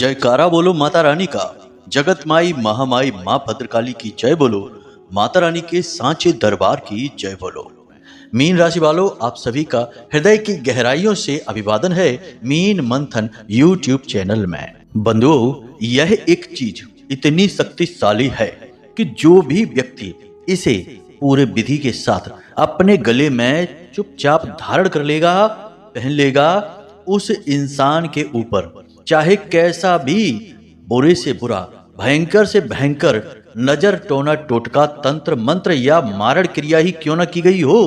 जयकारा बोलो माता रानी का। जगत माई महामाई माँ भद्रकाली की जय बोलो। माता रानी के सांचे दरबार की जय बोलो। मीन राशि वालों, आप सभी का हृदय की गहराइयों से अभिवादन है मीन मंथन यूट्यूब चैनल में। बंधुओं, यह एक चीज इतनी शक्तिशाली है कि जो भी व्यक्ति इसे पूरे विधि के साथ अपने गले में चुपचाप धारण कर लेगा, पहन लेगा, उस इंसान के ऊपर चाहे कैसा भी बुरे से बुरा, भयंकर से भयंकर नजर, टोना, टोटका, तंत्र, मंत्र या मारण क्रिया ही क्यों न की गई हो,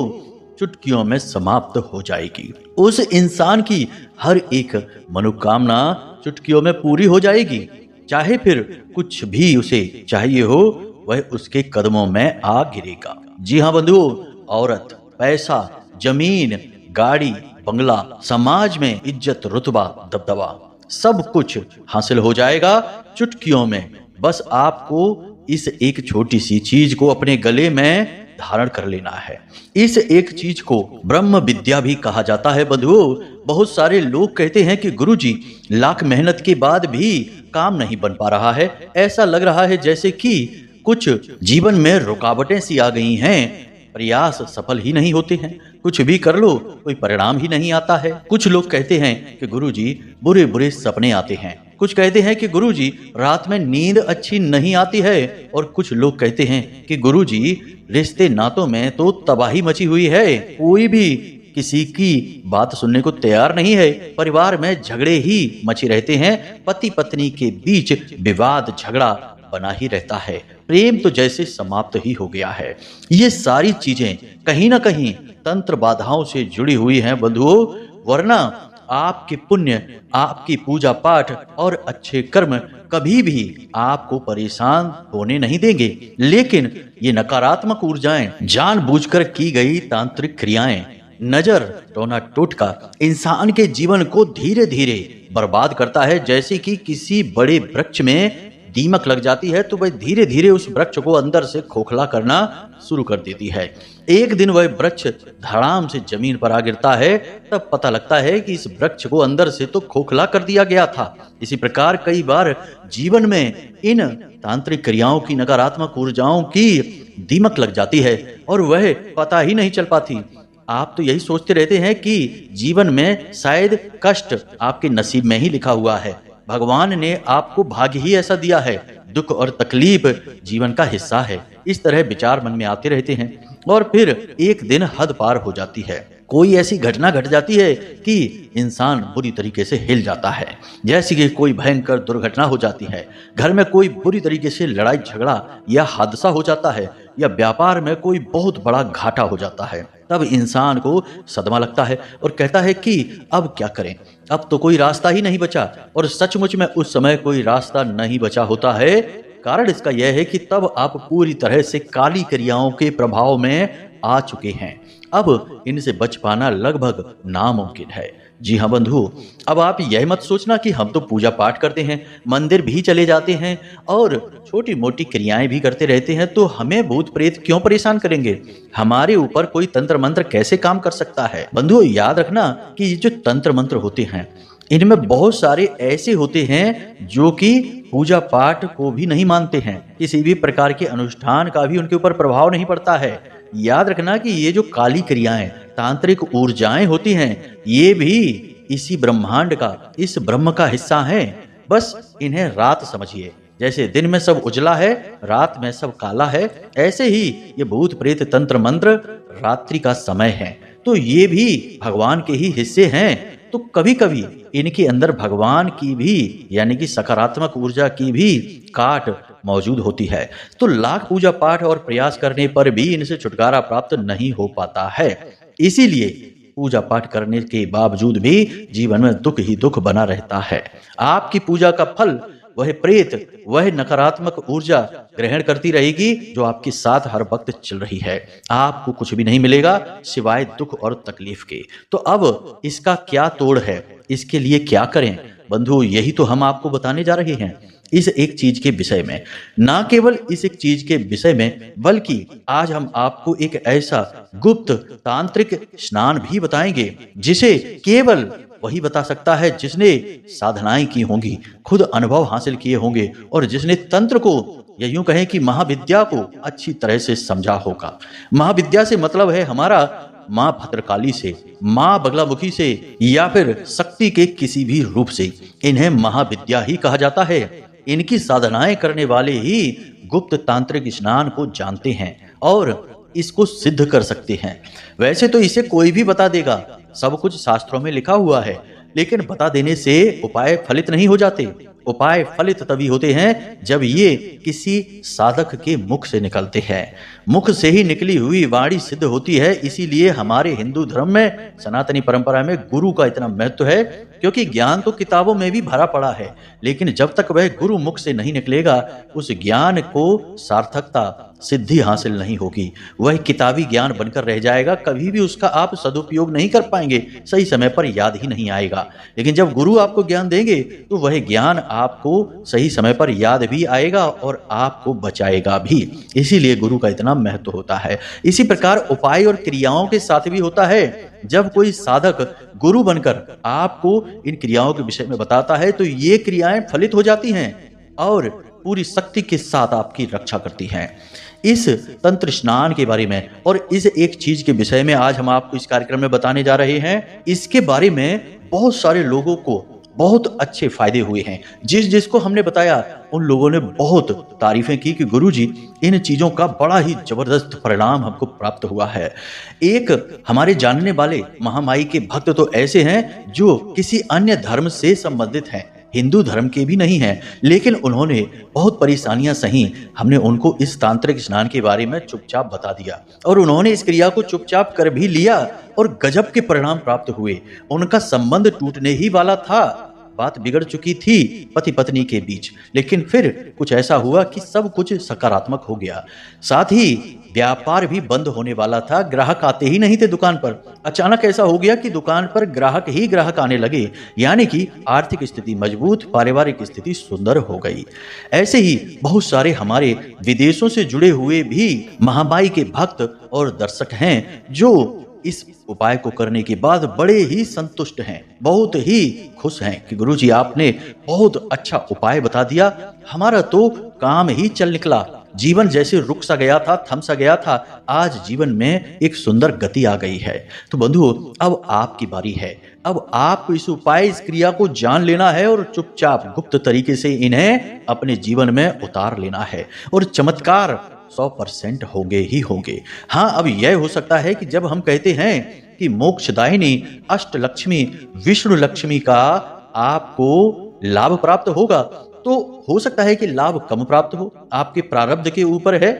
चुटकियों में समाप्त हो जाएगी। उस इंसान की हर एक मनोकामना चुटकियों में पूरी हो जाएगी। चाहे फिर कुछ भी उसे चाहिए हो, वह उसके कदमों में आ गिरेगा। जी हाँ बंधुओं, औरत, पैसा, जमीन, गाड़ी, बंगला, समाज में इज्जत, रुतबा, दबदबा, सब कुछ हासिल हो जाएगा चुटकियों में। बस आपको इस एक छोटी सी चीज को अपने गले में धारण कर लेना है। इस एक चीज को ब्रह्म विद्या भी कहा जाता है बंधुओं। बहुत सारे लोग कहते हैं कि गुरुजी, लाख मेहनत के बाद भी काम नहीं बन पा रहा है। ऐसा लग रहा है जैसे कि कुछ जीवन में रुकावटें सी आ गई हैं, प्रयास सफल ही नहीं होते हैं, कुछ भी कर लो कोई परिणाम ही नहीं आता है। कुछ लोग कहते हैं कि गुरुजी, बुरे बुरे सपने आते हैं। कुछ कहते हैं कि गुरुजी, रात में नींद अच्छी नहीं आती है। और कुछ लोग कहते हैं कि गुरुजी, रिश्ते नातों में तो तबाही मची हुई है, कोई भी किसी की बात सुनने को तैयार नहीं है। परिवार में झगड़े ही मचे रहते हैं, पति पत्नी के बीच विवाद, झगड़ा बना ही रहता है, प्रेम तो जैसे समाप्त ही हो गया है। ये सारी चीजें कहीं ना कहीं तंत्र बाधाओं से जुड़ी हुई हैं बंधुओं, वरना आपके पुण्य, आपकी पूजा पाठ और अच्छे कर्म कभी भी आपको परेशान होने नहीं देंगे। लेकिन ये नकारात्मक ऊर्जाएं, जानबूझकर की गई तांत्रिक क्रियाएं, नजर, टोना, टोटका इंसान के जीवन को धीरे धीरे बर्बाद करता है। जैसे कि किसी बड़े वृक्ष में दीमक लग जाती है तो वह धीरे धीरे उस वृक्ष को अंदर से खोखला करना शुरू कर देती है। एक दिन वह वृक्ष धड़ाम से जमीन पर आ गिरता है, तब पता लगता है कि इस वृक्ष को अंदर से तो खोखला कर दिया गया था। इसी प्रकार कई बार जीवन में इन तांत्रिक क्रियाओं की, नकारात्मक ऊर्जाओं की दीमक लग जाती है और वह पता ही नहीं चल पाती। आप तो यही सोचते रहते हैं कि जीवन में शायद कष्ट आपके नसीब में ही लिखा हुआ है, भगवान ने आपको भाग्य ही ऐसा दिया है, दुख और तकलीफ जीवन का हिस्सा है। इस तरह विचार मन में आते रहते हैं और फिर एक दिन हद पार हो जाती है। कोई ऐसी घटना घट जाती है कि इंसान बुरी तरीके से हिल जाता है। जैसे कि कोई भयंकर दुर्घटना हो जाती है, घर में कोई बुरी तरीके से लड़ाई झगड़ा या हादसा हो जाता है, या व्यापार में कोई बहुत बड़ा घाटा हो जाता है। तब इंसान को सदमा लगता है और कहता है कि अब क्या करें, अब तो कोई रास्ता ही नहीं बचा। और सचमुच में उस समय कोई रास्ता नहीं बचा होता है। कारण इसका यह है कि तब आप पूरी तरह से काली क्रियाओं के प्रभाव में आ चुके हैं। अब इनसे बच पाना लगभग नामुमकिन है। जी हाँ बंधु, अब आप यह मत सोचना कि हम तो पूजा पाठ करते हैं, मंदिर भी चले जाते हैं और छोटी मोटी क्रियाएं भी करते रहते हैं, तो हमें भूत प्रेत क्यों परेशान करेंगे, हमारे ऊपर कोई तंत्र मंत्र कैसे काम कर सकता है। बंधु, याद रखना कि ये जो तंत्र मंत्र होते हैं, इनमें बहुत सारे ऐसे होते हैं जो कि पूजा पाठ को भी नहीं मानते हैं, किसी भी प्रकार के अनुष्ठान का भी उनके ऊपर प्रभाव नहीं पड़ता है। याद रखना कि ये जो काली क्रियाएं, तांत्रिक ऊर्जाएं होती हैं, ये भी इसी ब्रह्मांड का, इस ब्रह्म का हिस्सा हैं। बस इन्हें रात समझिए। जैसे दिन में सब उजला है, रात में सब काला है, ऐसे ही ये भूत प्रेत तंत्र मंत्र रात्रि का समय है, तो ये भी भगवान के ही हिस्से हैं। तो कभी कभी इनके अंदर भगवान की भी, यानी कि सकारात्मक ऊर्जा की भी काट मौजूद होती है। तो लाख पूजा पाठ और प्रयास करने पर भी इनसे छुटकारा प्राप्त नहीं हो पाता है। इसीलिए पूजा पाठ करने के बावजूद भी जीवन में दुख ही दुख बना रहता है। आपकी पूजा का फल वह प्रेत, वह नकारात्मक ऊर्जा ग्रहण करती रहेगी जो आपके साथ हर वक्त चल रही है। आपको कुछ भी नहीं मिलेगा सिवाय दुख और तकलीफ के। तो अब इसका क्या तोड़ है, इसके लिए क्या करें बंधु, यही तो हम आपको बताने जा रहे हैं इस एक चीज के विषय में। ना केवल इस एक चीज के विषय में, बल्कि आज हम आपको एक ऐसा गुप्त तांत्रिक स्नान भी बताएंगे जिसे केवल वही बता सकता है जिसने साधनाएं की होंगी, खुद अनुभव हासिल किए होंगे और जिसने तंत्र को या यूं कहें कि महाविद्या को अच्छी तरह से समझा होगा। महाविद्या से मतलब है हमारा मां भद्रकाली से, मां बगलामुखी से या फिर शक्ति के किसी भी रूप से। इन्हें महाविद्या ही कहा जाता है। इनकी साधनाएं करने वाले ही गुप्त तांत्रिक स्नान को जानते हैं और इसको सिद्ध कर सकते हैं। वैसे तो इसे कोई भी बता देगा, सब कुछ शास्त्रों में लिखा हुआ है, लेकिन बता देने से उपाय फलित नहीं हो जाते। उपाय फलित तभी होते हैं जब ये किसी साधक के मुख से निकलते हैं। मुख से ही निकली हुई वाणी सिद्ध होती है। इसीलिए हमारे हिंदू धर्म में, सनातनी परंपरा में गुरु का इतना महत्व है, क्योंकि ज्ञान तो किताबों में भी भरा पड़ा है, लेकिन जब तक वह गुरु मुख से नहीं निकलेगा उस ज्ञान को सार्थकता, सिद्धि हासिल नहीं होगी। वह किताबी ज्ञान बनकर रह जाएगा, कभी भी उसका आप सदुपयोग नहीं कर पाएंगे, सही समय पर याद ही नहीं आएगा। लेकिन जब गुरु आपको ज्ञान देंगे तो वह ज्ञान आपको सही समय पर याद भी आएगा और आपको बचाएगा भी। इसीलिए गुरु का इतना महत्व होता है। इसी प्रकार उपाय और क्रियाओं के साथ भी होता है। जब कोई साधक गुरु बनकर आपको इन क्रियाओं के विषय में बताता है तो ये क्रियाएं फलित हो जाती हैं और पूरी शक्ति के साथ आपकी रक्षा करती हैं। इस तंत्र स्नान के बारे में और इस एक चीज के विषय में आज हम आपको इस कार्यक्रम में बताने जा रहे हैं। इसके बारे में बहुत सारे लोगों को बहुत अच्छे फायदे हुए हैं। जिसको हमने बताया उन लोगों ने बहुत तारीफें की कि गुरुजी इन चीजों का बड़ा ही जबरदस्त परिणाम हमको प्राप्त हुआ है। एक हमारे जानने वाले महामाई के भक्त तो ऐसे हैं जो किसी अन्य धर्म से संबंधित हैं, हिंदू धर्म के भी नहीं हैं, लेकिन उन्होंने बहुत परेशानियां सही। हमने उनको इस तांत्रिक स्नान के बारे में चुपचाप बता दिया और उन्होंने इस क्रिया को चुपचाप कर भी लिया और गजब के परिणाम प्राप्त हुए। उनका संबंध टूटने ही वाला था, बात बिगड़ चुकी थी पति पत्नी के बीच, लेकिन फिर कुछ ऐसा हुआ कि सब कुछ सकारात्मक हो गया। साथ ही व्यापार भी बंद होने वाला था, ग्राहक आते ही नहीं थे दुकान पर। अचानक ऐसा हो गया कि दुकान पर ग्राहक ही ग्राहक आने लगे, यानी कि आर्थिक स्थिति मजबूत, पारिवारिक स्थिति सुंदर हो गई। ऐसे ही बहुत सारे हमारे विदेशों से जुड़े हुए भी महामाई के भक्त और दर्शक हैं जो इस उपाय को करने के बाद बड़े ही संतुष्ट हैं, बहुत ही खुश हैं कि गुरुजी आपने बहुत अच्छा उपाय बता दिया, हमारा तो काम ही चल निकला। जीवन जैसे रुक सा गया था, थम सा गया था, आज जीवन में एक सुंदर गति आ गई है। तो बंधुओं, अब आपकी बारी है। अब आपको इस उपाय, इस क्रिया को जान लेना है और चुपचाप गुप्त तरीके से इन्हें अपने जीवन में उतार लेना है और चमत्कार 100% होंगे ही होंगे। हाँ, अब यह हो सकता है कि जब हम कहते हैं कि मोक्षदायिनी अष्टलक्ष्मी विष्णु लक्ष्मी का आपको लाभ प्राप्त होगा, तो हो सकता है कि लाभ कम प्राप्त हो, आपके प्रारब्ध के ऊपर है।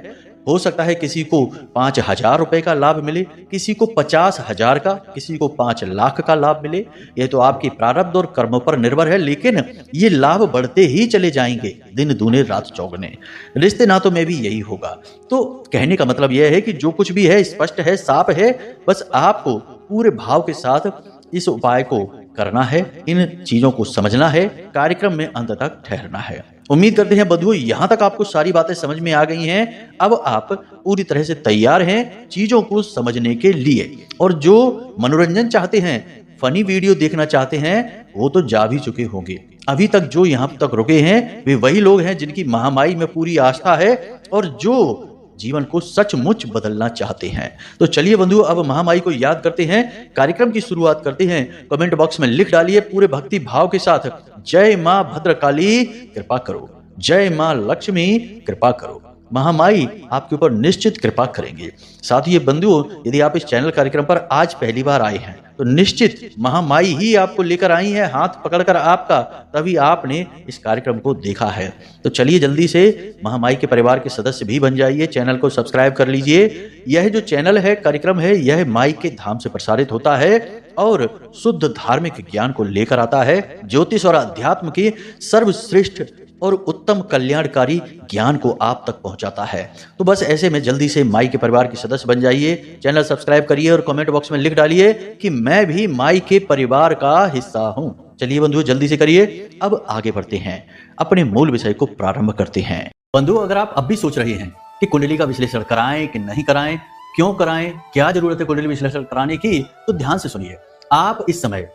हो सकता है किसी को 5,000 रुपए का लाभ मिले, किसी को 50,000 का, किसी को 5 लाख का लाभ मिले। यह तो आपकी प्रारब्ध और कर्मों पर निर्भर है, लेकिन ये लाभ बढ़ते ही चले जाएंगे, दिन दूने रात चौगुने। रिश्ते नातों में भी यही होगा। तो कहने का मतलब यह है कि जो कुछ भी है स्पष्ट है, साफ है, बस आपको पूरे भाव के साथ इस उपाय को करना है, इन चीजों को समझना है, कार्यक्रम में अंत तक ठहरना है। उम्मीद करते हैं बंधुओं यहां तक आपको सारी बातें समझ में आ गई हैं। अब आप पूरी तरह से तैयार हैं चीजों को समझने के लिए। और जो मनोरंजन चाहते हैं, फनी वीडियो देखना चाहते हैं, वो तो जा भी चुके होंगे। अभी तक जो यहां तक रुके हैं वे वही लोग हैं जिनकी महामाई में पूरी आस्था है और जो जीवन को सचमुच बदलना चाहते हैं। तो चलिए बंधु, अब महामाई को याद करते हैं, कार्यक्रम की शुरुआत करते हैं। कमेंट बॉक्स में लिख डालिए पूरे भक्ति भाव के साथ, जय मां भद्रकाली कृपा करो, जय मां लक्ष्मी कृपा करो। महामाई आपके ऊपर निश्चित कृपा करेंगे। साथ ही बंधुओं, यदि आप इस चैनल कार्यक्रम पर आज पहली बार आए हैं तो निश्चित महामाई ही आपको लेकर आई है, हाथ पकड़कर आपका, तभी आपने इस कार्यक्रम को देखा है। तो चलिए जल्दी से महामाई के परिवार के सदस्य भी बन जाइए, चैनल को सब्सक्राइब कर लीजिए। यह जो चैनल है, कार्यक्रम है, यह माई के धाम से प्रसारित होता है और शुद्ध धार्मिक ज्ञान को लेकर आता है, ज्योतिष और अध्यात्म के सर्वश्रेष्ठ और उत्तम कल्याणकारी ज्ञान को आप तक पहुंचाता है। तो बस ऐसे में जल्दी से माई के परिवार के सदस्य बन जाइए, चैनल सब्सक्राइब करिए और कमेंट बॉक्स में लिख डालिए कि मैं भी माई के परिवार का हिस्सा हूं। चलिए बंधुओं जल्दी से करिए। अब आगे बढ़ते हैं, अपने मूल विषय को प्रारंभ करते हैं। बंधुओं, अगर आप अब भी सोच रहे हैं कि कुंडली का विश्लेषण कराएं कि नहीं कराएं, क्यों कराएं, क्या जरूरत है कुंडली विश्लेषण कराने की, तो ध्यान से सुनिए। आप इस समय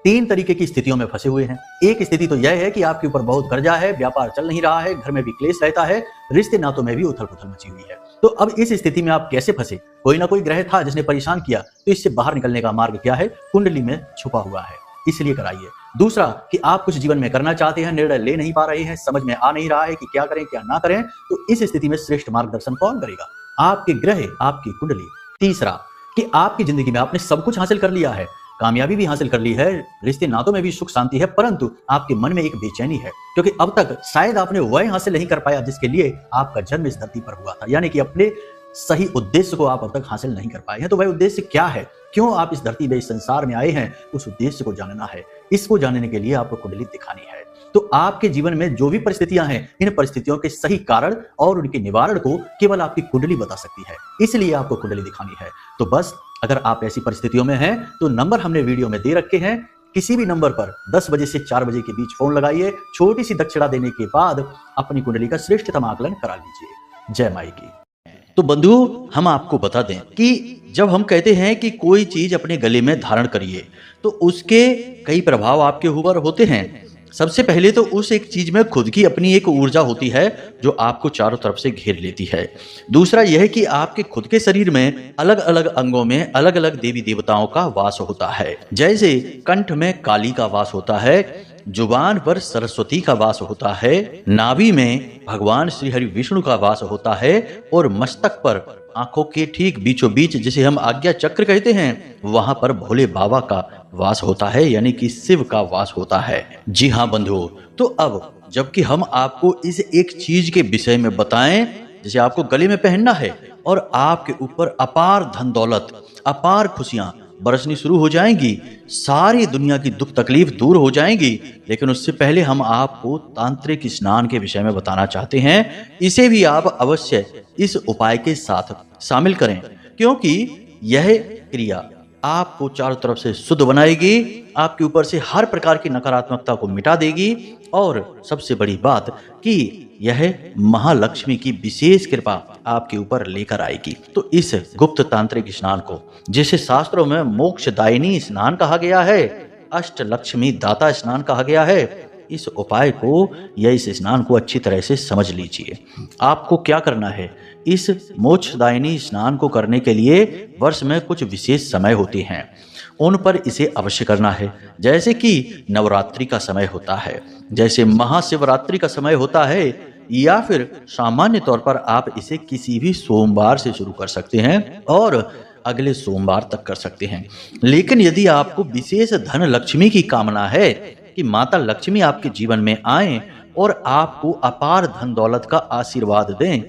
तीन तरीके की स्थितियों में फंसे हुए हैं। एक स्थिति तो यह है कि आपके ऊपर बहुत कर्जा है, व्यापार चल नहीं रहा है, घर में भी क्लेश रहता है, रिश्ते नातों में भी उथल पुथल मची हुई है। तो अब इस स्थिति में आप कैसे फंसे? कोई ना कोई ग्रह था जिसने परेशान किया, तो इससे बाहर निकलने का मार्ग क्या है? कुंडली में छुपा हुआ है, इसलिए कराइए। दूसरा कि आप कुछ जीवन में करना चाहते हैं, निर्णय ले नहीं पा रहे हैं, समझ में आ नहीं रहा है कि क्या करें क्या ना करें, तो इस स्थिति में श्रेष्ठ मार्गदर्शन कौन करेगा? आपके ग्रह, आपकी कुंडली। तीसरा कि आपकी जिंदगी में आपने सब कुछ हासिल कर लिया है, कामयाबी भी हासिल कर ली है, रिश्ते नातों में भी सुख शांति है, परंतु आपके मन में एक बेचैनी है, क्योंकि अब तक शायद आपने वह हासिल नहीं कर पाया जिसके लिए आपका जन्म इस धरती पर हुआ था। यानी कि अपने सही उद्देश्य को आप अब तक हासिल नहीं कर पाए हैं। तो वह उद्देश्य क्या है, क्यों आप इस धरती में, इस संसार में आए हैं, उस उद्देश्य को जानना है। इसको जानने के लिए आपको कुंडली दिखानी है। तो आपके जीवन में जो भी परिस्थितियां हैं, इन परिस्थितियों के सही कारण और उनके निवारण को केवल आपकी कुंडली बता सकती है, इसलिए आपको कुंडली दिखानी है। तो बस अगर आप ऐसी परिस्थितियों में हैं तो नंबर हमने वीडियो में दे रखे हैं, किसी भी नंबर पर 10 बजे से 4 बजे के बीच फोन लगाइए, छोटी सी दक्षिणा देने के बाद अपनी कुंडली का श्रेष्ठतम आकलन करा लीजिए। जय माई की। तो बंधु, हम आपको बता दें कि जब हम कहते हैं कि कोई चीज अपने गले में धारण करिए, तो उसके कई प्रभाव आपके ऊपर होते हैं। सबसे पहले तो उस एक चीज में खुद की अपनी एक ऊर्जा होती है जो आपको चारों तरफ से घेर लेती है। दूसरा यह कि आपके खुद के शरीर में अलग अलग अंगों में अलग अलग देवी देवताओं का वास होता है। जैसे कंठ में काली का वास होता है, जुबान पर सरस्वती का वास होता है, नाभि में भगवान श्री हरि विष्णु का वास होता है, और मस्तक पर आंखों के ठीक बीचों बीच, जिसे हम आज्ञा चक्र कहते हैं, वहां पर भोले बाबा का वास होता है, यानी कि शिव का वास होता है। जी हाँ बंधुओं, तो अब जबकि हम आपको इस एक चीज के विषय में बताएं, जिसे आपको गले में पहनना है, और आपके ऊपर अपार धन दौलत, अपार खुशियां बरसनी शुरू हो जाएंगी, सारी दुनिया की दुख तकलीफ दूर हो जाएंगी। लेकिन उससे पहले हम आपको तांत्रिक स्नान के विषय में बताना चाहते हैं। इसे भी आप अवश्य इस उपाय के साथ शामिल करें, क्योंकि यह क्रिया आपको चारों तरफ से शुद्ध बनाएगी, आपके ऊपर से हर प्रकार की नकारात्मकता को मिटा देगी, और सबसे बड़ी बात कि यह महालक्ष्मी की विशेष कृपा आपके ऊपर लेकर आएगी। तो इस गुप्त तांत्रिक स्नान को, जिसे शास्त्रों में मोक्षदायिनी स्नान कहा गया है, अष्टलक्ष्मी दाता स्नान कहा गया है, इस उपाय को या इस स्नान को अच्छी तरह से समझ लीजिए। आपको क्या करना है? इस मोक्षदायिनी स्नान को करने के लिए वर्ष में कुछ विशेष समय होते हैं, उन पर इसे अवश्य करना है। जैसे कि नवरात्रि का समय होता है, जैसे महाशिवरात्रि का समय होता है, या फिर सामान्य तौर पर आप इसे किसी भी सोमवार से शुरू कर सकते हैं और अगले सोमवार तक कर सकते हैं। लेकिन यदि आपको विशेष धन लक्ष्मी की कामना है कि माता लक्ष्मी आपके जीवन में आए और आपको अपार धन दौलत का आशीर्वाद दें,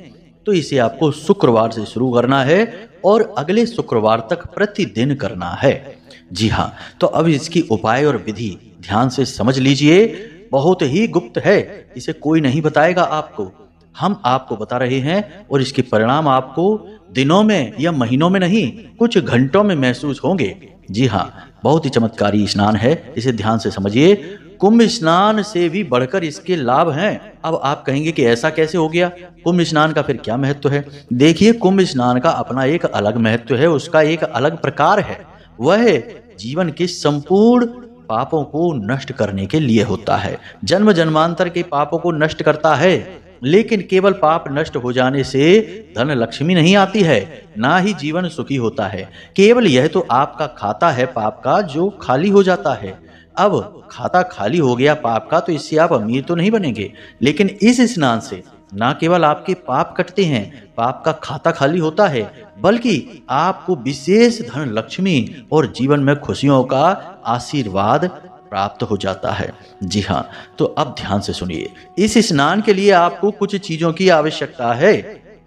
तो इसे आपको शुक्रवार से शुरू करना है और अगले शुक्रवार तक प्रतिदिन करना है। जी हाँ, तो अब इसकी उपाय और विधि ध्यान से समझ लीजिए। बहुत ही गुप्त है, इसे कोई नहीं बताएगा आपको, हम आपको बता रहे हैं, और इसके परिणाम आपको दिनों में या महीनों में नहीं, कुछ घंटों में महसूस होंगे। जी हाँ, बहुत ही चमत्कारी स्नान है, इसे ध्यान से समझिए। कुंभ स्नान से भी बढ़कर इसके लाभ हैं। अब आप कहेंगे कि ऐसा कैसे हो गया, कुंभ स्नान का फिर क्या महत्व है? देखिए, कुंभ स्नान का अपना एक अलग महत्व है, उसका एक अलग प्रकार है। वह जीवन के संपूर्ण पापों को नष्ट करने के लिए होता है, जन्म जन्मांतर के पापों को नष्ट करता है। लेकिन केवल पाप नष्ट हो जाने से धन लक्ष्मी नहीं आती है, ना ही जीवन सुखी होता है। केवल यह तो आपका खाता है पाप का, जो खाली हो जाता है। अब खाता खाली हो गया पाप का, तो इससे आप अमीर तो नहीं बनेंगे, लेकिन इस स्नान से ना केवल आपके पाप कटते हैं, पाप का खाता खाली होता है, बल्कि आपको विशेष धन लक्ष्मी और जीवन में खुशियों का आशीर्वाद प्राप्त हो जाता है। जी हाँ, तो अब ध्यान से सुनिए। इस स्नान के लिए आपको कुछ चीजों की आवश्यकता है।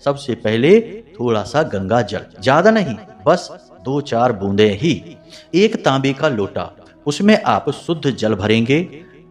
सबसे पहले थोड़ा सा गंगा जल, ज्यादा नहीं, बस 2-4 बूंदे ही। एक तांबे का लोटा, उसमें आप शुद्ध जल भरेंगे,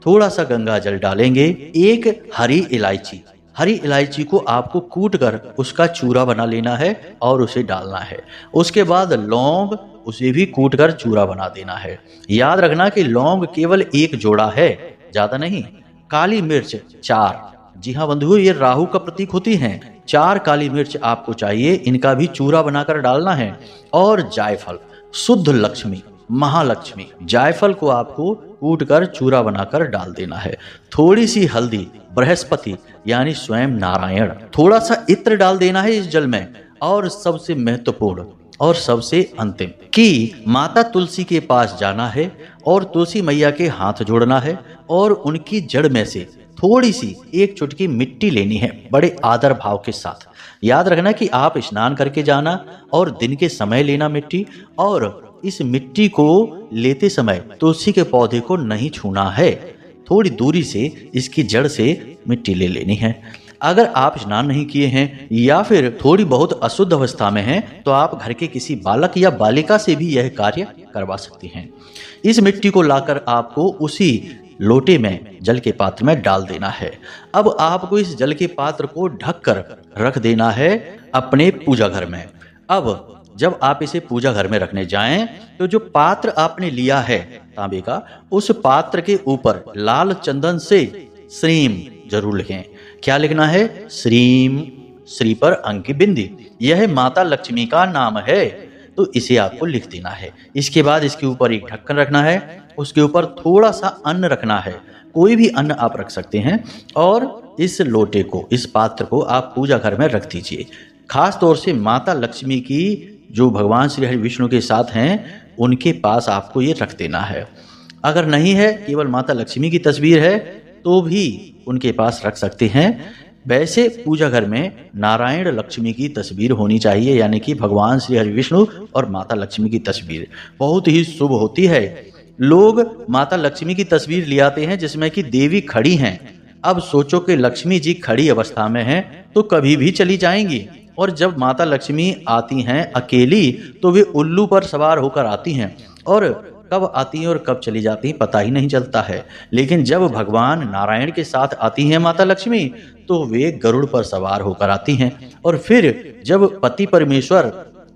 थोड़ा सा गंगा जल डालेंगे। एक हरी इलायची, हरी इलायची को आपको कूट कर उसका चूरा बना लेना है और उसे डालना है। उसके बाद लौंग, उसे भी कूट कर चूरा बना देना है। याद रखना कि लौंग केवल एक जोड़ा है, ज्यादा नहीं। काली मिर्च 4, जी हाँ बंधुओं, ये राहु का प्रतीक होती हैं। 4 काली मिर्च आपको चाहिए, इनका भी चूरा बनाकर डालना है। और जायफल, शुद्ध लक्ष्मी, महालक्ष्मी। जायफल को आपको कूटकर चूरा बनाकर डाल देना है। थोड़ी सी हल्दी, बृहस्पति यानी स्वयं नारायण, थोड़ा सा इत्र डाल देना है इस जल में। और सबसे महत्वपूर्ण और सबसे अंतिम कि माता तुलसी के पास जाना है और तुलसी मैया के हाथ जोड़ना है और उनकी जड़ में से थोड़ी सी एक चुटकी मिट्टी लेनी है बड़े आदर भाव के साथ। याद रखना कि आप स्नान करके जाना और दिन के समय लेना मिट्टी, और इस मिट्टी को लेते समय तुलसी के पौधे को नहीं छूना है। थोड़ी दूरी से इसकी जड़ से मिट्टी ले लेनी है। अगर आप स्नान नहीं किए हैं या फिर थोड़ी बहुत अशुद्ध अवस्था में हैं तो आप घर के किसी बालक या बालिका से भी यह कार्य करवा सकती हैं। इस मिट्टी को लाकर आपको उसी लोटे में जल के पात्र में डाल देना है। अब आपको इस जल के पात्र को ढककर रख देना है अपने पूजा घर में। अब जब आप इसे पूजा घर में रखने जाएं तो जो पात्र आपने लिया है तांबे का, उस पात्र के ऊपर लाल चंदन से श्रीम जरूर लिखें। क्या लिखना है? श्रीम। श्री पर अंक की बिंदी, यह माता लक्ष्मी का नाम है, तो इसे आपको लिख देना है। इसके बाद इसके ऊपर एक ढक्कन रखना है, उसके ऊपर थोड़ा सा अन्न रखना है, कोई भी अन्न आप रख सकते हैं, और इस लोटे को, इस पात्र को आप पूजा घर में रख दीजिए। खास तौर से माता लक्ष्मी की, जो भगवान श्री हरि विष्णु के साथ हैं, उनके पास आपको ये रख देना है। अगर नहीं है, केवल माता लक्ष्मी की तस्वीर है, तो भी उनके पास रख सकते हैं। वैसे पूजा घर में नारायण लक्ष्मी की तस्वीर होनी चाहिए, यानी कि भगवान श्री हरि विष्णु और माता लक्ष्मी की तस्वीर बहुत ही शुभ होती है। लोग माता लक्ष्मी की तस्वीर ले आते हैं जिसमें कि देवी खड़ी हैं। अब सोचो कि लक्ष्मी जी खड़ी अवस्था में हैं तो कभी भी चली जाएंगी, और जब माता लक्ष्मी आती हैं अकेली तो वे उल्लू पर सवार होकर आती हैं, और कब आती हैं और कब चली जाती हैं पता ही नहीं चलता है। लेकिन जब भगवान नारायण के साथ आती हैं माता लक्ष्मी तो वे गरुड़ पर सवार होकर आती हैं। और फिर जब पति परमेश्वर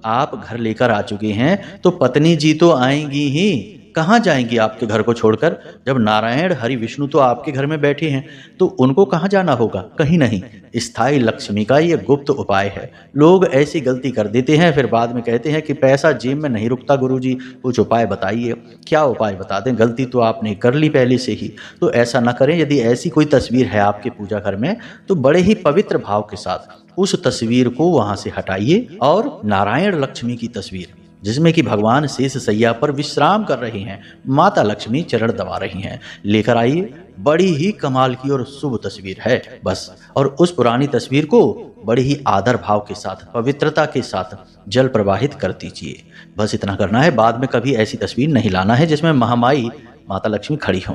आप घर लेकर आ चुके हैं तो पत्नी जी तो आएंगी ही, कहाँ जाएंगी आपके घर को छोड़कर? जब नारायण हरि विष्णु तो आपके घर में बैठे हैं तो उनको कहाँ जाना होगा? कहीं नहीं। स्थायी लक्ष्मी का ये गुप्त उपाय है। लोग ऐसी गलती कर देते हैं, फिर बाद में कहते हैं कि पैसा जेब में नहीं रुकता गुरुजी, कुछ उपाय बताइए। क्या उपाय बता दें? गलती तो आपने कर ली पहले से ही, तो ऐसा ना करें। यदि ऐसी कोई तस्वीर है आपके पूजा घर में तो बड़े ही पवित्र भाव के साथ उस तस्वीर को वहां से हटाइए और नारायण लक्ष्मी की तस्वीर, जिसमें कि भगवान शेष सैया पर विश्राम कर रही हैं, माता लक्ष्मी चरण दबा रही हैं, लेकर आइए। बड़ी ही कमाल की और शुभ तस्वीर है बस। और उस पुरानी तस्वीर को बड़ी ही आदर भाव के साथ, पवित्रता के साथ जल प्रवाहित कर दीजिए। बस इतना करना है। बाद में कभी ऐसी तस्वीर नहीं लाना है जिसमें महामाई माता लक्ष्मी खड़ी हों।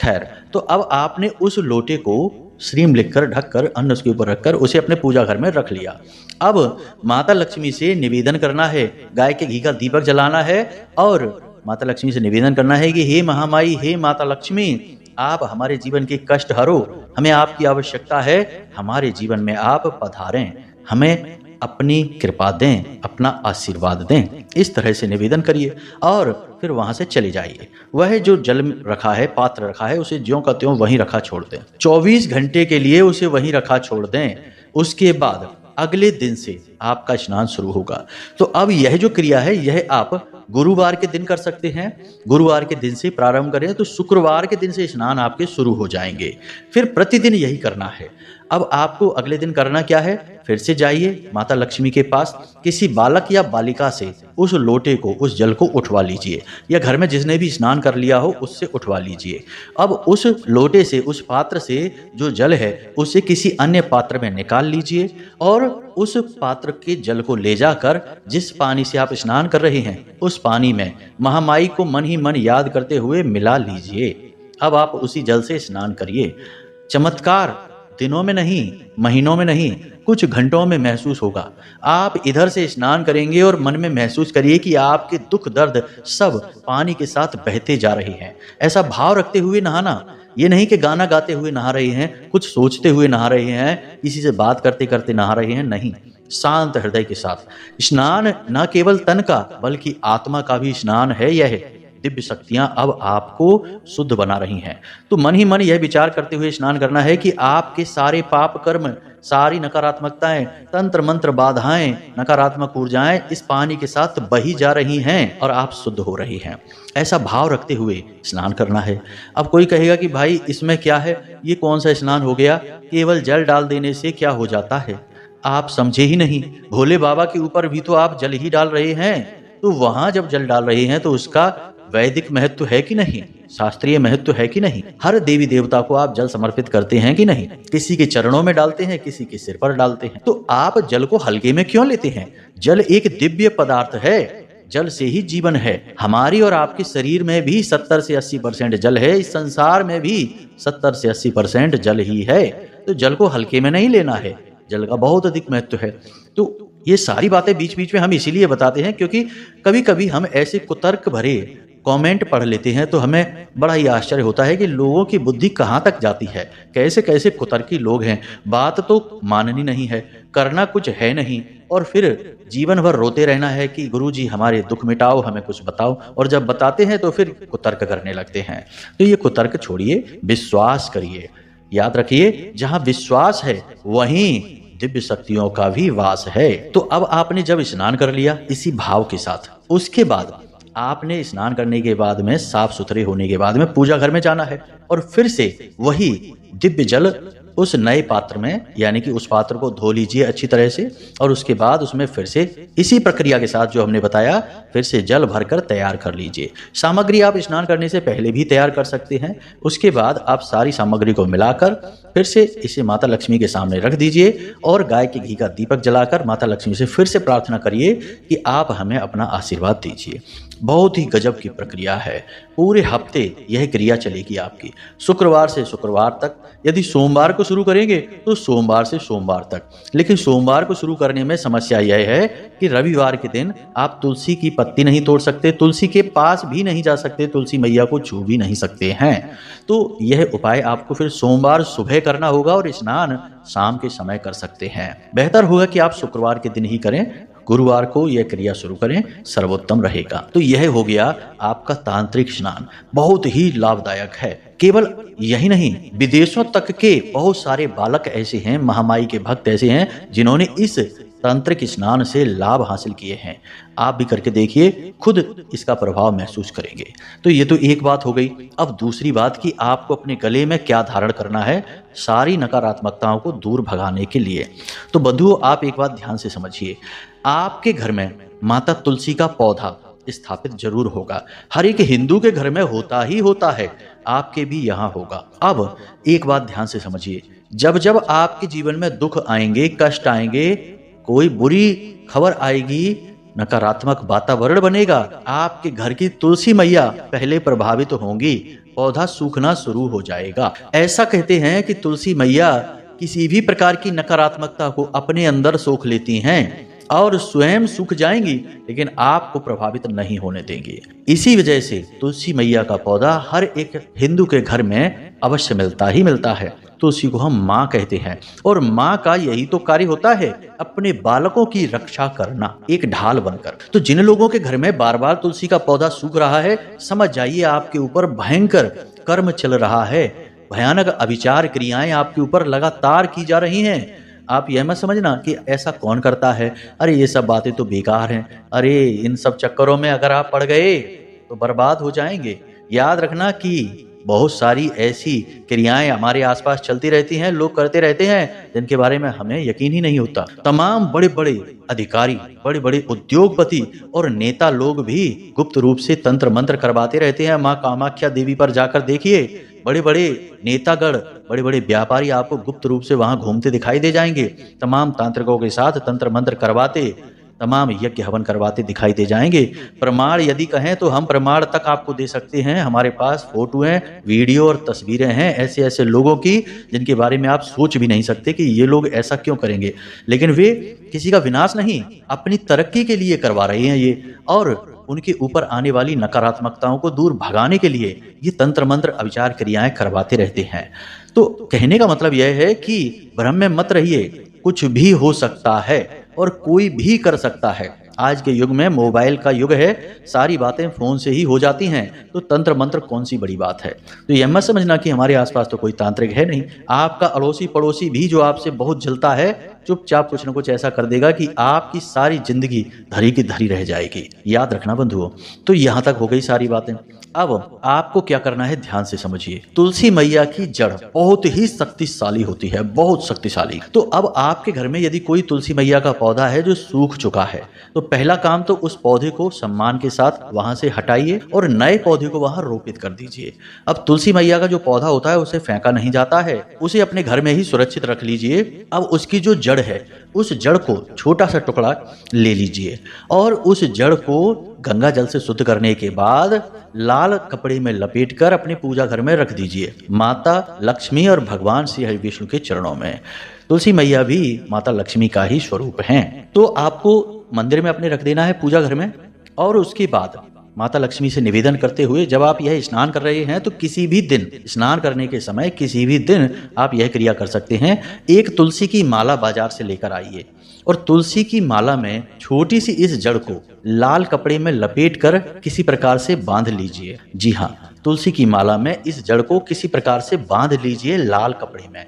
खैर, तो अब आपने उस लोटे को श्रीम लिखकर, ढककर, अन्न उसके ऊपर रखकर उसे अपने पूजा घर में रख लिया। अब माता लक्ष्मी से निवेदन करना है, गाय के घी का दीपक जलाना है और माता लक्ष्मी से निवेदन करना है कि हे महामाई, हे माता लक्ष्मी, आप हमारे जीवन के कष्ट हरो, हमें आपकी आवश्यकता है, हमारे जीवन में आप पधारें, हमें अपनी कृपा दें, अपना आशीर्वाद दें। इस तरह से निवेदन करिए और फिर वहां से चले जाइए। वह जो जल रखा है, पात्र रखा है, उसे ज्यों का त्यों वहीं रखा छोड़ दें। 24 घंटे के लिए उसे वहीं रखा छोड़ दें। उसके बाद अगले दिन से आपका स्नान शुरू होगा। तो अब यह जो क्रिया है यह आप गुरुवार के दिन कर सकते हैं। गुरुवार के दिन से प्रारंभ करें तो शुक्रवार के दिन से स्नान आपके शुरू हो जाएंगे। फिर प्रतिदिन यही करना है। अब आपको अगले दिन करना क्या है? फिर से जाइए माता लक्ष्मी के पास, किसी बालक या बालिका से उस लोटे को, उस जल को उठवा लीजिए, या घर में जिसने भी स्नान कर लिया हो उससे उठवा लीजिए। अब उस लोटे से, उस पात्र से जो जल है उसे किसी अन्य पात्र में निकाल लीजिए और उस पात्र के जल को ले जाकर जिस पानी से आप स्नान कर रहे हैं उस पानी में महामाई को मन ही मन याद करते हुए मिला लीजिए। अब आप उसी जल से स्नान करिए। चमत्कार दिनों में नहीं, महीनों में नहीं, कुछ घंटों में महसूस होगा। आप इधर से स्नान करेंगे और मन में महसूस करिए कि आपके दुख दर्द सब पानी के साथ बहते जा रहे हैं। ऐसा भाव रखते हुए नहाना, ये नहीं कि गाना गाते हुए नहा रहे हैं, कुछ सोचते हुए नहा रहे हैं, किसी से बात करते करते नहा रहे हैं, नहीं। शांत हृदय के साथ स्नान न केवल तन का बल्कि आत्मा का भी स्नान है। यह दिव्य शक्तियां अब आपको शुद्ध बना रही हैं। तो मन ही मन यह विचार करते हुए स्नान करना है कि आपके सारे पाप कर्म, सारी नकारात्मकताएं, तंत्र मंत्र बाधाएं, नकारात्मक ऊर्जाएं इस पानी के साथ बही जा रही हैं और आप शुद्ध हो रही हैं। ऐसा भाव रखते हुए स्नान करना है। अब कोई कहेगा कि भाई इसमें क्या है, ये कौन सा स्नान हो गया, केवल जल डाल देने से क्या हो जाता है? आप समझे ही नहीं। भोले बाबा के ऊपर भी तो आप जल ही डाल रहे हैं, तो वहां जब जल डाल रहे हैं तो उसका वैदिक महत्व है कि नहीं, शास्त्रीय महत्व है कि नहीं? हर देवी देवता को आप जल समर्पित करते हैं कि नहीं? किसी के चरणों में डालते हैं, किसी के सिर पर डालते हैं। तो आप जल को हल्के में क्यों लेते हैं? जल एक दिव्य पदार्थ है, जल से ही जीवन है। हमारी और आपके शरीर में भी 70 से 80% जल है, इस संसार में भी 70 से 80% जल ही है। तो जल को हल्के में नहीं लेना है, जल का बहुत अधिक महत्व है। तो ये सारी बातें बीच बीच में हम इसीलिए बताते हैं क्योंकि कभी कभी हम ऐसे कुतर्क भरे कमेंट पढ़ लेते हैं तो हमें बड़ा ही आश्चर्य होता है कि लोगों की बुद्धि कहाँ तक जाती है। कैसे कैसे कुतर्की लोग हैं, बात तो माननी नहीं है, करना कुछ है नहीं, और फिर जीवन भर रोते रहना है कि गुरुजी हमारे दुख मिटाओ, हमें कुछ बताओ, और जब बताते हैं तो फिर कुतर्क करने लगते हैं। तो ये कुतर्क छोड़िए, विश्वास करिए। याद रखिए, जहां विश्वास है वहीं दिव्य शक्तियों का भी वास है। तो अब आपने जब स्नान कर लिया इसी भाव के साथ, उसके बाद आपने स्नान करने के बाद में, साफ सुथरे होने के बाद में पूजा घर में जाना है और फिर से वही दिव्य जल उस नए पात्र में, यानी कि उस पात्र को धो लीजिए अच्छी तरह से, और उसके बाद उसमें फिर से इसी प्रक्रिया के साथ जो हमने बताया, फिर से जल भरकर तैयार कर लीजिए। सामग्री आप स्नान करने से पहले भी तैयार कर सकते हैं। उसके बाद आप सारी सामग्री को मिलाकर फिर से इसे माता लक्ष्मी के सामने रख दीजिए और गाय के घी का दीपक जलाकर माता लक्ष्मी से फिर से प्रार्थना करिए कि आप हमें अपना आशीर्वाद दीजिए। बहुत ही गजब की प्रक्रिया है। पूरे हफ्ते यह क्रिया चलेगी आपकी, शुक्रवार से शुक्रवार तक। यदि सोमवार को शुरू करेंगे तो सोमवार से सोमवार तक, लेकिन सोमवार को शुरू करने में समस्या यह है कि रविवार के दिन आप तुलसी की पत्ती नहीं तोड़ सकते, तुलसी के पास भी नहीं जा सकते, तुलसी मैया को छू भी नहीं सकते हैं। तो यह उपाय आपको फिर सोमवार सुबह करना होगा और स्नान शाम के समय कर सकते हैं। बेहतर होगा कि आप शुक्रवार के दिन ही करें, गुरुवार को यह क्रिया शुरू करें, सर्वोत्तम रहेगा। तो यह हो गया आपका तांत्रिक स्नान, बहुत ही लाभदायक है। केवल यही नहीं, विदेशों तक के बहुत सारे बालक ऐसे हैं, महामाई के भक्त ऐसे हैं जिन्होंने इस तांत्रिक स्नान से लाभ हासिल किए हैं। आप भी करके देखिए, खुद इसका प्रभाव महसूस करेंगे। तो ये तो एक बात हो गई। अब दूसरी बात कि आपको अपने गले में क्या धारण करना है सारी नकारात्मकताओं को दूर भगाने के लिए। तो बंधुओं, आप एक बात ध्यान से समझिए, आपके घर में माता तुलसी का पौधा स्थापित जरूर होगा। हर एक हिंदू के घर में होता ही होता है, आपके भी यहाँ होगा। अब एक बात ध्यान से समझिए, जब जब आपके जीवन में दुख आएंगे, कष्ट आएंगे, कोई बुरी खबर आएगी, नकारात्मक वातावरण बनेगा, आपके घर की तुलसी मैया पहले प्रभावित होंगी, पौधा सूखना शुरू हो जाएगा। ऐसा कहते हैं कि तुलसी मैया किसी भी प्रकार की नकारात्मकता को अपने अंदर सोख लेती हैं और स्वयं सूख जाएंगी, लेकिन आपको प्रभावित नहीं होने देंगे। इसी वजह से तुलसी मैया का पौधा हर एक हिंदू के घर में अवश्य मिलता ही मिलता है। तुलसी को हम माँ कहते हैं और माँ का यही तो कार्य होता है, अपने बालकों की रक्षा करना, एक ढाल बनकर। तो जिन लोगों के घर में बार बार तुलसी का पौधा सूख रहा है, समझ जाइए आपके ऊपर भयंकर कर्म चल रहा है, भयानक अभिचार क्रियाएं आपके ऊपर लगातार की जा रही हैं। आप यह मत समझना कि ऐसा कौन करता है, अरे ये सब बातें तो बेकार हैं, अरे इन सब चक्करों में अगर आप पड़ गए तो बर्बाद हो जाएंगे। याद रखना कि बहुत सारी ऐसी क्रियाएं हमारे आसपास चलती रहती हैं, लोग करते रहते हैं, जिनके बारे में हमें यकीन ही नहीं होता। तमाम बड़े बड़े अधिकारी, बड़े बड़े उद्योगपति और नेता लोग भी गुप्त रूप से तंत्र मंत्र करवाते रहते हैं। माँ कामाख्या देवी पर जाकर देखिए, बड़े बड़े नेतागण, बड़े बड़े व्यापारी आपको गुप्त रूप से वहां घूमते दिखाई दे जाएंगे, तमाम तांत्रिकों के साथ तंत्र मंत्र करवाते, तमाम यज्ञ हवन करवाते दिखाई दे जाएंगे। प्रमाण यदि कहें तो हम प्रमाण तक आपको दे सकते हैं, हमारे पास फोटो हैं, वीडियो और तस्वीरें हैं ऐसे ऐसे लोगों की जिनके बारे में आप सोच भी नहीं सकते कि ये लोग ऐसा क्यों करेंगे, लेकिन वे किसी का विनाश नहीं, अपनी तरक्की के लिए करवा रहे हैं ये, और उनके ऊपर आने वाली नकारात्मकताओं को दूर भगाने के लिए ये तंत्र मंत्र अविचार क्रियाएं करवाते रहते हैं। तो कहने का मतलब यह है कि भ्रम में मत रहिए, कुछ भी हो सकता है और कोई भी कर सकता है। आज के युग में मोबाइल का युग है, सारी बातें फोन से ही हो जाती हैं, तो तंत्र मंत्र कौन सी बड़ी बात है। तो यह मत समझना कि हमारे आसपास तो कोई तांत्रिक है नहीं। आपका अड़ोसी पड़ोसी भी जो आपसे बहुत जलता है, चुपचाप कुछ न कुछ ऐसा कर देगा कि आपकी सारी जिंदगी धरी की धरी रह जाएगी। याद रखना बंधुओं। तो यहाँ तक हो गई सारी बातें। अब आपको क्या करना है, ध्यान से समझिए। तुलसी मैया की जड़ बहुत ही शक्तिशाली होती है, बहुत शक्तिशाली। तो अब आपके घर में यदि कोई तुलसी मैया का पौधा है जो सूख चुका है, तो पहला काम तो उस पौधे को सम्मान के साथ वहां से हटाइए और नए पौधे को वहां रोपित कर दीजिए। अब तुलसी मैया का जो पौधा होता है उसे फेंका नहीं जाता है, उसे अपने घर में ही सुरक्षित रख लीजिए। अब उसकी जो जड़ है, उस जड़ को छोटा सा टुकड़ा ले लीजिए और उस जड़ को गंगा जल से शुद्ध करने के बाद लाल कपड़े में लपेटकर अपने पूजा घर में रख दीजिए, माता लक्ष्मी और भगवान श्री हरि विष्णु के चरणों में। तुलसी मैया भी माता लक्ष्मी का ही स्वरूप हैं। तो आपको मंदिर में अपने रख देना है, पूजा घर में। और उसके बाद माता लक्ष्मी से निवेदन करते हुए जब आप यह स्नान कर रहे हैं, तो किसी भी दिन स्नान करने के समय किसी भी दिन आप यह क्रिया कर सकते हैं। एक तुलसी की माला बाजार से लेकर आइए और तुलसी की माला में छोटी सी इस जड़ को लाल कपड़े में लपेट कर किसी प्रकार से बांध लीजिए। जी हाँ, तुलसी की माला में इस जड़ को किसी प्रकार से बांध लीजिए लाल कपड़े में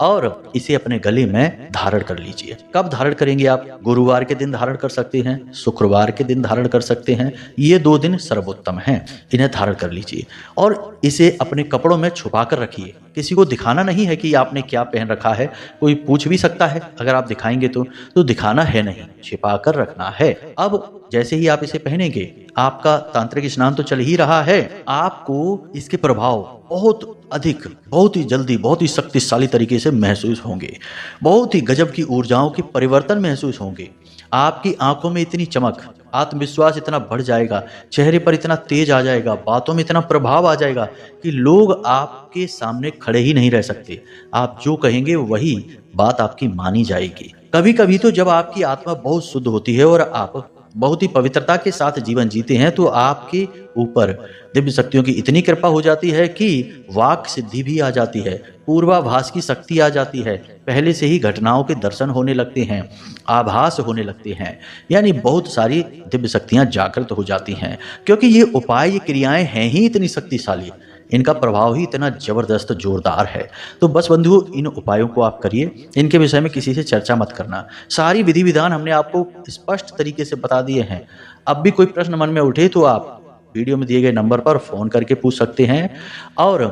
और इसे अपने गले में धारण कर लीजिए। कब धारण करेंगे आप? गुरुवार के दिन धारण कर सकते हैं, शुक्रवार के दिन धारण कर सकते हैं। ये 2 दिन सर्वोत्तम हैं, इन्हें धारण कर लीजिए और इसे अपने कपड़ों में छुपा कर रखिए। किसी को दिखाना नहीं है कि आपने क्या पहन रखा है। कोई पूछ भी सकता है अगर आप दिखाएंगे तो दिखाना है नहीं, छिपा कर रखना है। अब जैसे ही आप इसे पहनेंगे, आपका तांत्रिक स्नान तो चल ही रहा है, आपको इसके प्रभाव बहुत अधिक, बहुत ही जल्दी, बहुत ही शक्तिशाली तरीके से महसूस होंगे। बहुत ही गजब की ऊर्जाओं के परिवर्तन महसूस होंगे। आपकी आंखों में इतनी चमक, आत्मविश्वास इतना बढ़ जाएगा, चेहरे पर इतना तेज आ जाएगा, बातों में इतना प्रभाव आ जाएगा कि लोग आपके सामने खड़े ही नहीं रह सकते। आप जो कहेंगे वही बात आपकी मानी जाएगी। कभी कभी तो जब आपकी आत्मा बहुत शुद्ध होती है और आप बहुत ही पवित्रता के साथ जीवन जीते हैं, तो आपके ऊपर दिव्य शक्तियों की इतनी कृपा हो जाती है कि वाक सिद्धि भी आ जाती है, पूर्वाभास की शक्ति आ जाती है, पहले से ही घटनाओं के दर्शन होने लगते हैं, आभास होने लगते हैं, यानी बहुत सारी दिव्य शक्तियां जागृत हो जाती हैं। क्योंकि ये उपाय, ये क्रियाएं हैं ही इतनी शक्तिशाली, इनका प्रभाव ही इतना जबरदस्त, जोरदार है। तो बस बंधुओं, इन उपायों को आप करिए, इनके विषय में किसी से चर्चा मत करना। सारी विधि विधान हमने आपको स्पष्ट तरीके से बता दिए हैं। अब भी कोई प्रश्न मन में उठे तो आप वीडियो में दिए गए नंबर पर फोन करके पूछ सकते हैं और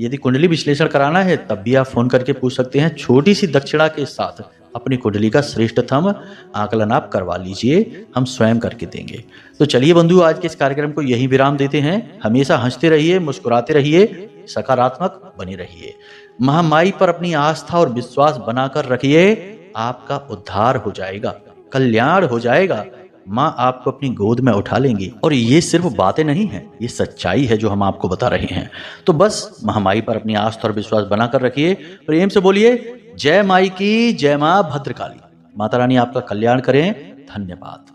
यदि कुंडली विश्लेषण कराना है तब भी आप फोन करके पूछ सकते हैं। छोटी सी दक्षिणा के साथ अपनी कुंडली का श्रेष्ठतम आकलन आप करवा लीजिए, हम स्वयं करके देंगे। तो चलिए बंधु, आज के इस कार्यक्रम को यहीं विराम देते हैं। हमेशा हंसते रहिए, मुस्कुराते रहिए, सकारात्मक बने रहिए। महामाई पर अपनी आस्था और विश्वास बनाकर रखिए, आपका उद्धार हो जाएगा, कल्याण हो जाएगा। माँ आपको अपनी गोद में उठा लेंगी। और ये सिर्फ बातें नहीं हैं, ये सच्चाई है जो हम आपको बता रहे हैं। तो बस महामाई पर अपनी आस्था और विश्वास बनाकर रखिए। प्रेम से बोलिए जय माई की, जय माँ भद्रकाली। माता रानी आपका कल्याण करें। धन्यवाद।